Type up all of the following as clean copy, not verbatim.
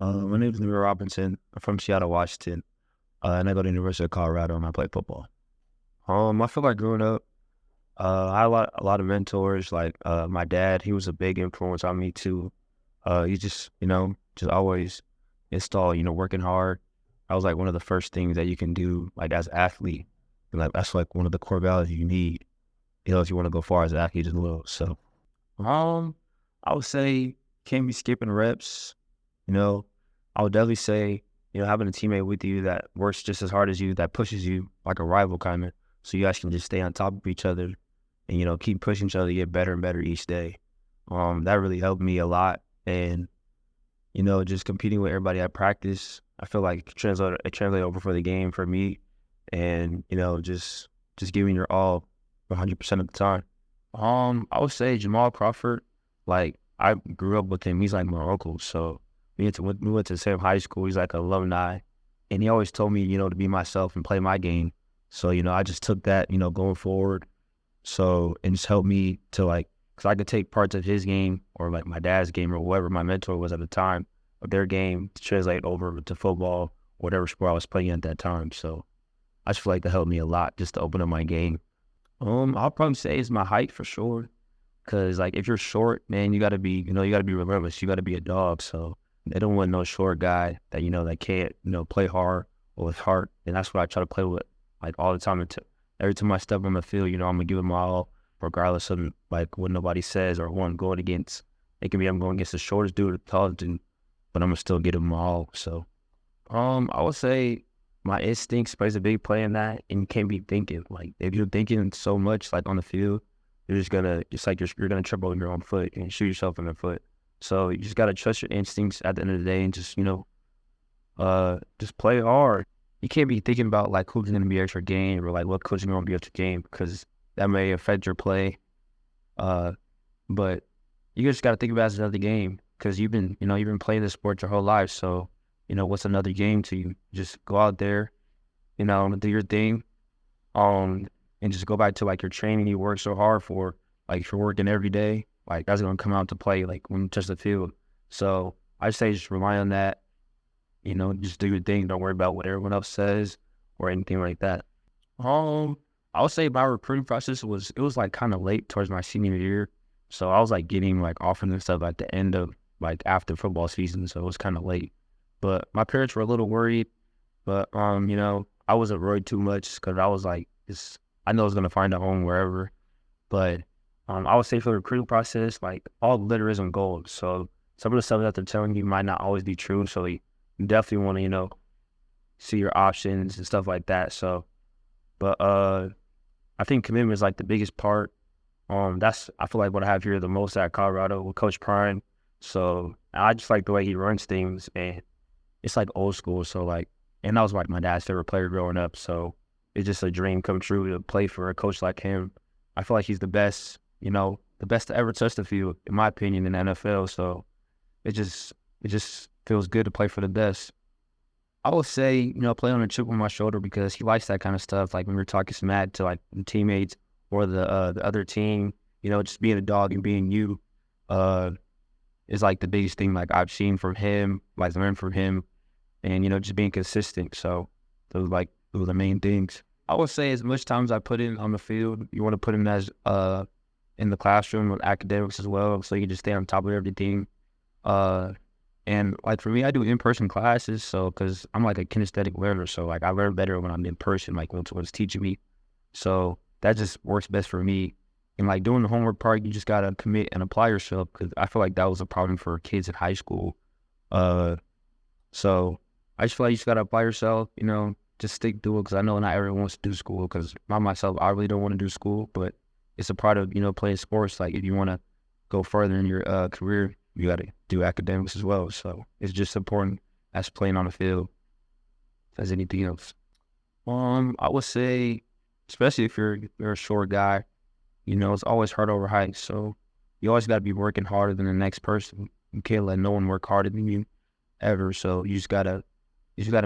My name is Nahmier Robinson. I'm from Seattle, Washington, and I go to the University of Colorado, and I play football. I feel like growing up, I had a lot of mentors. Like my dad, he was a big influence on me too. He just, just always install, working hard. I was like one of the first things that you can do, like as an athlete. And, like that's like one of the core values you need, if you want to go far as an athlete as well. So, um, I would say can't be skipping reps. You know, I would definitely say, having a teammate with you that works just as hard as you, that pushes you like a rival kind of, so you guys can just stay on top of each other and, keep pushing each other to get better and better each day. That really helped me a lot. And, just competing with everybody at practice, I feel like it translate over for the game for me. And, just giving your all 100% of the time. I would say Jamal Crawford, like I grew up with him. He's like my uncle. So we went to the same high school. He's like an alumni. And he always told me, to be myself and play my game. So, I just took that, going forward. So, and just helped me to like, because I could take parts of his game or like my dad's game or whoever my mentor was at the time of their game to translate over to football, whatever sport I was playing at that time. So I just feel like that helped me a lot just to open up my game. I'll probably say it's my height for sure. Cause like if you're short, man, you gotta be, you gotta be relentless. You gotta be a dog. So they don't want no short guy that that can't, play hard or with heart. And that's what I try to play with, like all the time. Every time I step on the field, I'm gonna give it my all, regardless of like what nobody says or who I'm going against. It can be I'm going against the shortest dude or the tallest dude, but I'm gonna still get them all. So, I would say my instincts plays a big play in that, and you can't be thinking. Like if you're thinking so much, like on the field, you're just gonna, it's like you're gonna trip over your own foot and shoot yourself in the foot. So you just gotta trust your instincts at the end of the day, and just play hard. You can't be thinking about like who's gonna be at your game or like what coach is gonna be at your game because that may affect your play. Uh, but you just gotta think about it as another game because you've been playing this sport your whole life. So what's another game to you? Just go out there, do your thing, um, and just go back to like your training you work so hard for. Like if you're working every day, like that's gonna come out to play like when you touch the field. So I say just rely on that, just do your thing. Don't worry about what everyone else says or anything like that. Um, I would say my recruiting process was like kind of late towards my senior year. So I was like getting like offers and stuff at the end of like after football season. So it was kind of late. But my parents were a little worried. But I wasn't worried too much because I was like, I know I was gonna find a home wherever. But I would say for the recruiting process, like all glitter isn't gold. So some of the stuff that they're telling you might not always be true. So you definitely want to, see your options and stuff like that. So, but I think commitment is like the biggest part. That's I feel like what I have here the most at Colorado with Coach Prime. So I just like the way he runs things, and it's like old school. So like, and that was like my dad's favorite player growing up. So it's just a dream come true to play for a coach like him. I feel like he's the best, the best to ever touch the field, in my opinion, in the NFL. So it just feels good to play for the best. I would say, play on a chip on my shoulder because he likes that kind of stuff. Like when we're talking smack to like teammates or the other team, just being a dog and being you, uh, is like the biggest thing like I've seen from him, like learned from him, and just being consistent. So those are the main things. I would say as much time as I put in on the field, you want to put in as in the classroom with academics as well, so you can just stay on top of everything. Uh, and like for me, I do in-person classes, so because I'm like a kinesthetic learner, so like I learn better when I'm in person, like when someone's teaching me. So that just works best for me. And like doing the homework part, you just gotta commit and apply yourself because I feel like that was a problem for kids in high school. Uh, so I just feel like you just gotta apply yourself, just stick to it because I know not everyone wants to do school because myself, I really don't want to do school, but it's a part of, playing sports. Like if you want to go further in your career, you got to do academics as well. So it's just important as playing on the field as anything else. I would say, especially if you're a short guy, it's always hard over height. So you always got to be working harder than the next person. You can't let no one work harder than you ever. So you just gotta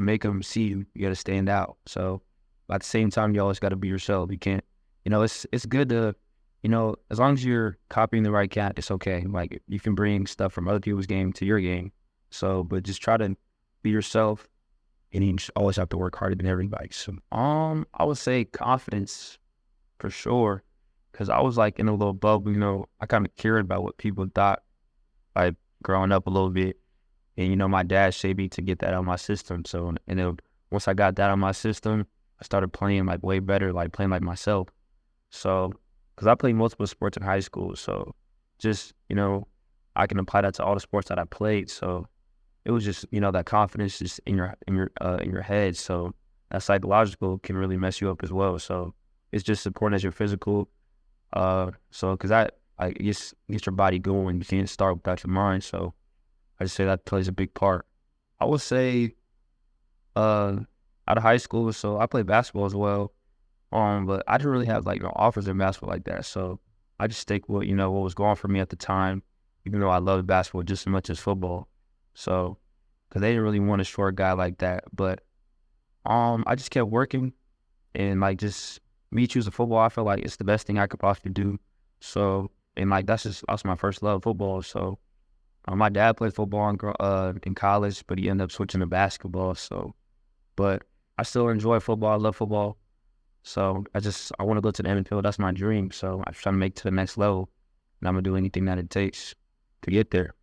make them see you. You gotta stand out. So at the same time, you always gotta be yourself. You can't, it's good to, as long as you're copying the right cat, it's okay. Like you can bring stuff from other people's game to your game. So, but just try to be yourself, and you just always have to work harder than everybody. So, I would say confidence for sure, because I was like in a little bubble. I kind of cared about what people thought, like growing up a little bit. And my dad shaped me to get that out of my system. So, and then once I got that out of my system, I started playing like way better, like playing like myself. So, because I played multiple sports in high school, so just I can apply that to all the sports that I played. So it was just that confidence just in your head. So that psychological can really mess you up as well. So it's just as important as your physical. So because I just get your body going. You can't start without your mind. So I just say that plays a big part. I would say uh out of high school, so I played basketball as well. But I didn't really have like no offers in basketball like that. So I just stick with what was going for me at the time, even though I loved basketball just as much as football. So because they didn't really want a short guy like that, but I just kept working, and like just me choosing football, I feel like it's the best thing I could possibly do. So and like that's my first love, football. So my dad played football in college, but he ended up switching to basketball. So, but I still enjoy football. I love football. So I want to go to the NFL. That's my dream. So I'm trying to make it to the next level, and I'm gonna do anything that it takes to get there.